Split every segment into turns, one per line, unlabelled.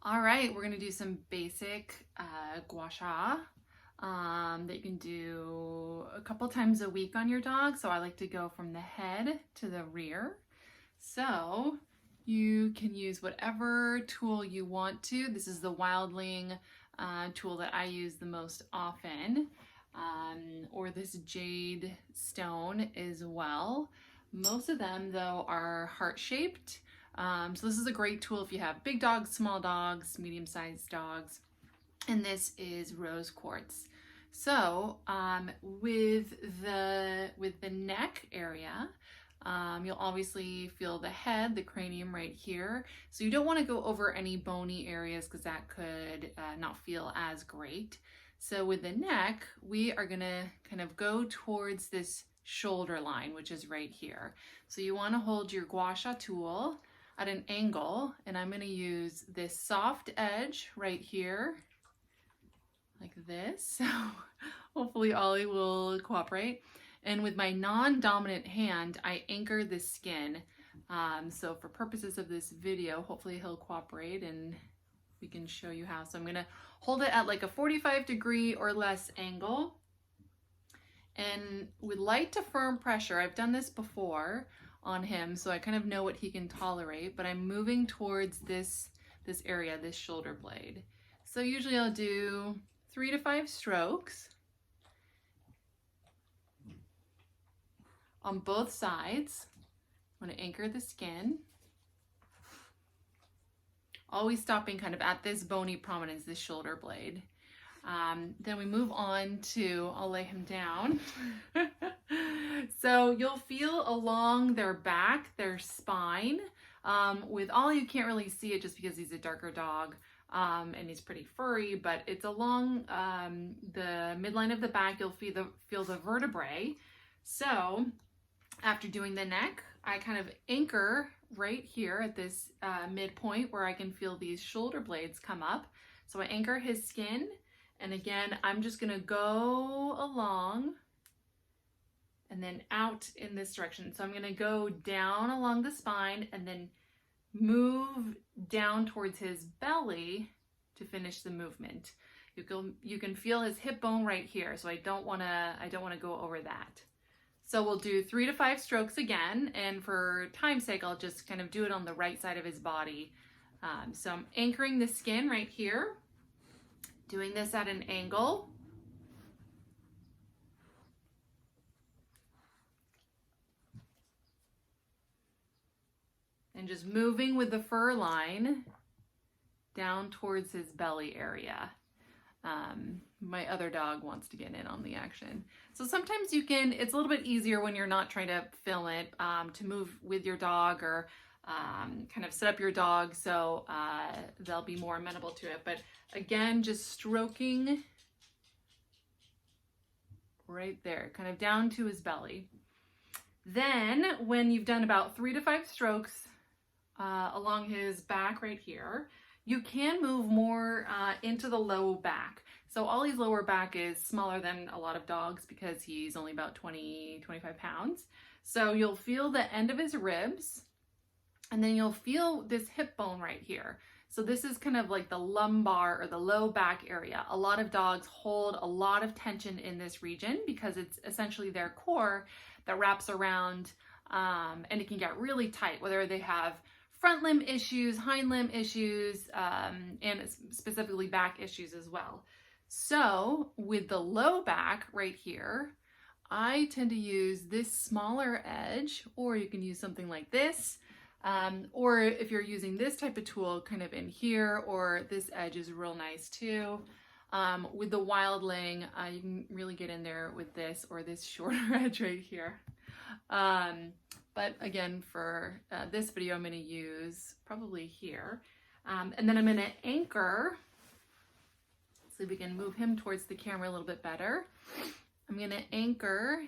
All right, we're gonna do some basic Gua Sha that you can do a couple times a week on your dog. So I like to go from the head to the rear. So you can use whatever tool you want to. This is the Wildling tool that I use the most often, or this jade stone as well. Most of them though are heart-shaped. So this is a great tool if you have big dogs, small dogs, medium-sized dogs, and this is rose quartz. So with the neck area, you'll obviously feel the head, the cranium right here. So you don't want to go over any bony areas because that could not feel as great. So with the neck, we are gonna kind of go towards this shoulder line, which is right here. So you want to hold your Gua Sha tool at an angle, and I'm going to use this soft edge right here, like this. So hopefully Ollie will cooperate. And with my non-dominant hand, I anchor the skin. So for purposes of this video, hopefully he'll cooperate and we can show you how. So I'm going to hold it at like a 45-degree or less angle. And with light to firm pressure, I've done this before on him, so I kind of know what he can tolerate, but I'm moving towards this area, this shoulder blade. So usually I'll do 3 to 5 strokes on both sides. I'm going to anchor the skin, always stopping kind of at this bony prominence, this shoulder blade. Then we move on to, I'll lay him down. So you'll feel along their back, their spine. With Ollie, you can't really see it just because he's a darker dog and he's pretty furry, but it's along the midline of the back. You'll feel the vertebrae. So after doing the neck, I kind of anchor right here at this midpoint where I can feel these shoulder blades come up. So I anchor his skin. And again, I'm just gonna go along and then out in this direction. So I'm gonna go down along the spine and then move down towards his belly to finish the movement. You can feel his hip bone right here. So I don't wanna go over that. So we'll do 3 to 5 strokes again. And for time's sake, I'll just kind of do it on the right side of his body. So I'm anchoring the skin right here. Doing this at an angle. And just moving with the fur line down towards his belly area. My other dog wants to get in on the action. So sometimes it's a little bit easier when you're not trying to film it, to move with your dog or kind of set up your dog so they'll be more amenable to it. But again, just stroking right there, kind of down to his belly. Then when you've done about 3 to 5 strokes along his back right here, you can move more into the low back. So Ollie's lower back is smaller than a lot of dogs because he's only about 20-25 pounds. So you'll feel the end of his ribs. And then you'll feel this hip bone right here. So this is kind of like the lumbar or the low back area. A lot of dogs hold a lot of tension in this region because it's essentially their core that wraps around, and it can get really tight, whether they have front limb issues, hind limb issues, and specifically back issues as well. So with the low back right here, I tend to use this smaller edge, or you can use something like this. Or if you're using this type of tool kind of in here, or this edge is real nice too. With the Wildling, you can really get in there with this or this shorter edge right here. But again, for this video, I'm going to use probably here. And then I'm going to anchor, so we can move him towards the camera a little bit better. I'm going to anchor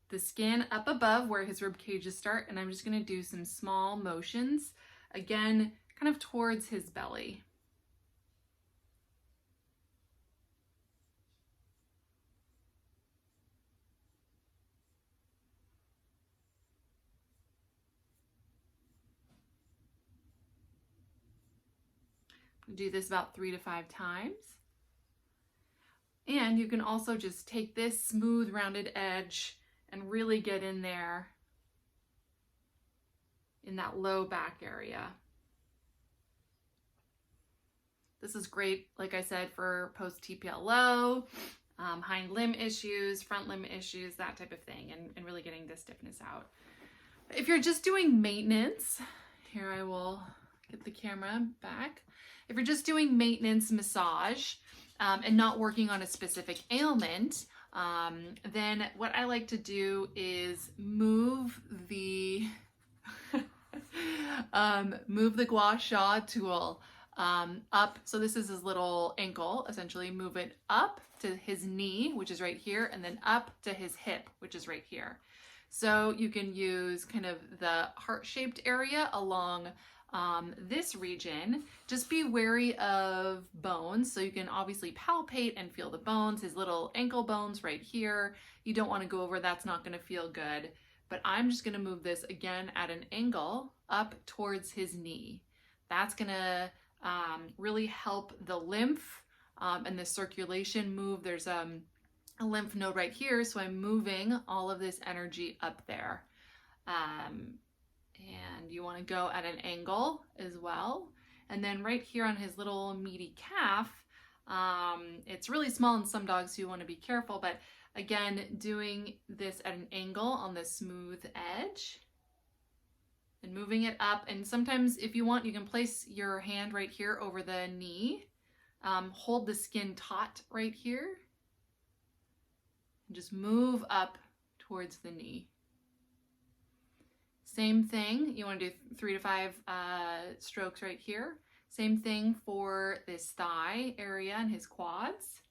the skin up above where his rib cages start, and I'm just going to do some small motions, again, kind of towards his belly. Do this about 3 to 5 times. And you can also just take this smooth rounded edge and really get in there in that low back area. This is great, like I said, for post TPLO, hind limb issues, front limb issues, that type of thing, and really getting the stiffness out. If you're just doing maintenance, here I will get the camera back. If you're just doing maintenance massage, and not working on a specific ailment, then what I like to do is move the move the Gua Sha tool up. So this is his little ankle, essentially. Move it up to his knee, which is right here, and then up to his hip, which is right here. So you can use kind of the heart-shaped area along this region. Just be wary of bones. So you can obviously palpate and feel the bones, his little ankle bones right here. You don't want to go over, that's not going to feel good. But I'm just going to move this again at an angle up towards his knee. That's going to really help the lymph and the circulation move. There's a lymph node right here, so I'm moving all of this energy up there. And you want to go at an angle as well. And then right here on his little meaty calf, it's really small in some dogs, so you want to be careful, but again, doing this at an angle on the smooth edge and moving it up. And sometimes if you want, you can place your hand right here over the knee, hold the skin taut right here, and just move up towards the knee. Same thing, you want to do 3 to 5 strokes right here. Same thing for this thigh area and his quads.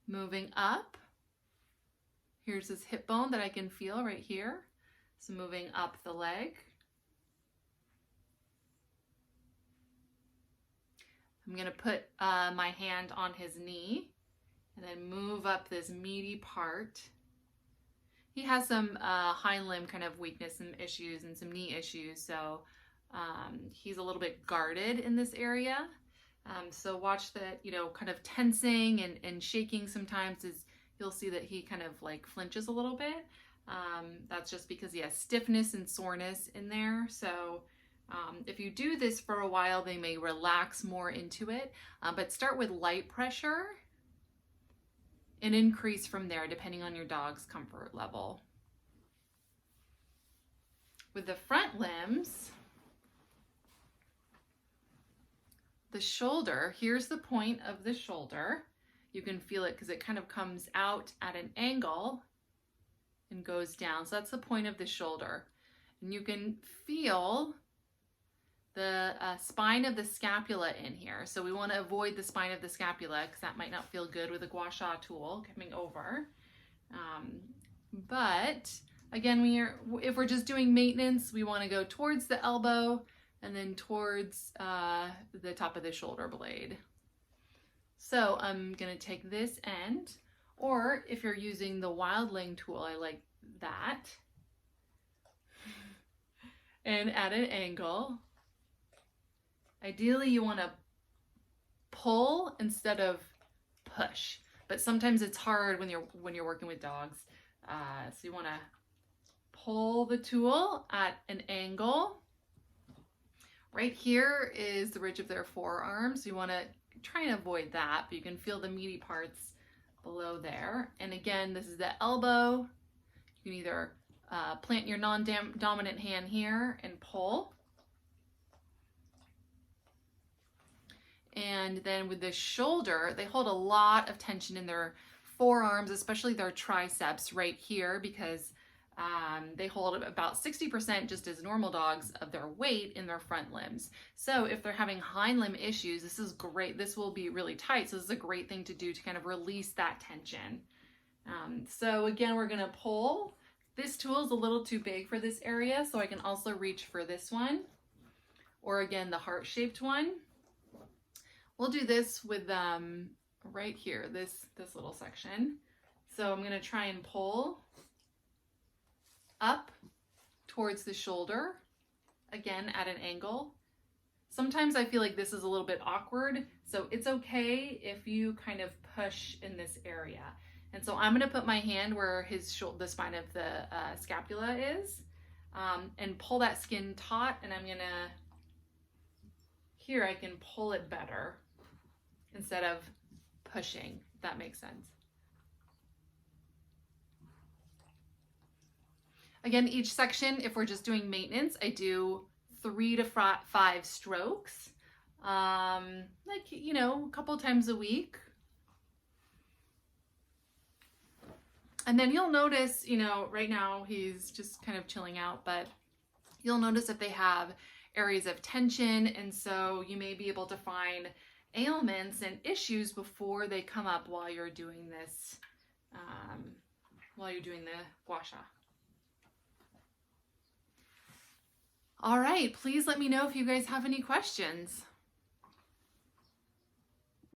Moving up. Here's his hip bone that I can feel right here. So moving up the leg. I'm going to put my hand on his knee and then move up this meaty part. He has some hind limb kind of weakness and issues and some knee issues, so he's a little bit guarded in this area. So watch that, kind of tensing and shaking sometimes, is you'll see that he kind of like flinches a little bit. That's just because he has stiffness and soreness in there. So if you do this for a while, they may relax more into it, but start with light pressure and increase from there depending on your dog's comfort level. With the front limbs, the shoulder, here's the point of the shoulder. You can feel it because it kind of comes out at an angle and goes down. So that's the point of the shoulder. And you can feel the spine of the scapula in here. So we want to avoid the spine of the scapula because that might not feel good with a Gua Sha tool coming over. But again, if we're just doing maintenance, we want to go towards the elbow and then towards the top of the shoulder blade. So I'm going to take this end, or if you're using the wildling tool, I like that, and at an angle. Ideally, you want to pull instead of push, but sometimes it's hard when you're working with dogs. So you want to pull the tool at an angle. Right here is the ridge of their forearm, so you want to try and avoid that, but you can feel the meaty parts below there. And again, this is the elbow. You can either plant your non-dominant hand here and pull. And then with the shoulder, they hold a lot of tension in their forearms, especially their triceps right here, because they hold about 60%, just as normal dogs, of their weight in their front limbs. So if they're having hind limb issues, this is great. This will be really tight. So this is a great thing to do to kind of release that tension. So again, we're going to pull. This tool is a little too big for this area, so I can also reach for this one, or again, the heart-shaped one. We'll do this with right here, this little section. So I'm going to try and pull up towards the shoulder, again at an angle, Sometimes I feel like this is a little bit awkward, so it's okay if you kind of push in this area. And so I'm gonna put my hand where the spine of the scapula is, and pull that skin taut, and I'm gonna, here I can pull it better instead of pushing, if that makes sense. Again, each section, if we're just doing maintenance, I do 3 to 5 strokes, like, you know, a couple times a week. And then you'll notice, you know, right now he's just kind of chilling out, but you'll notice if they have areas of tension, and so you may be able to find ailments and issues before they come up while you're doing this, while you're doing the Gua Sha. All right, please let me know if you guys have any questions.